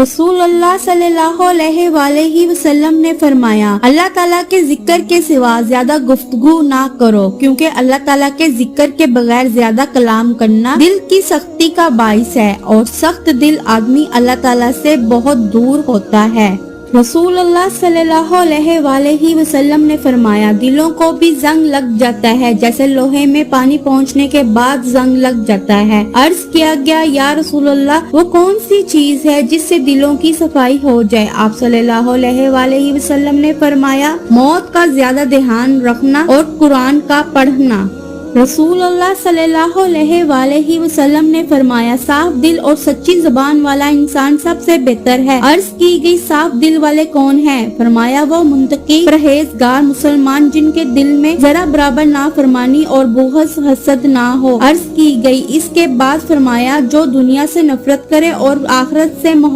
رسول اللہ صلی اللہ علیہ وآلہ وسلم نے فرمایا، اللہ تعالیٰ کے ذکر کے سوا زیادہ گفتگو نہ کرو، کیونکہ اللہ تعالیٰ کے ذکر کے بغیر زیادہ کلام کرنا دل کی سختی کا باعث ہے، اور سخت دل آدمی اللہ تعالیٰ سے بہت دور ہوتا ہے۔ رسول اللہ صلی اللہ علیہ وآلہ وسلم نے فرمایا، دلوں کو بھی زنگ لگ جاتا ہے جیسے لوہے میں پانی پہنچنے کے بعد زنگ لگ جاتا ہے۔ عرض کیا گیا، یا رسول اللہ، وہ کون سی چیز ہے جس سے دلوں کی صفائی ہو جائے؟ آپ صلی اللہ علیہ وآلہ وسلم نے فرمایا، موت کا زیادہ دھیان رکھنا اور قرآن کا پڑھنا۔ رسول اللہ صلی اللہ علیہ وآلہ وسلم نے فرمایا، صاف دل اور سچی زبان والا انسان سب سے بہتر ہے۔ عرض کی گئی، صاف دل والے کون ہیں؟ فرمایا، وہ منتقی پرہیزگار مسلمان جن کے دل میں ذرا برابر نافرمانی اور بغض حسد نہ ہو۔ عرض کی گئی، اس کے بعد فرمایا، جو دنیا سے نفرت کرے اور آخرت سے محبت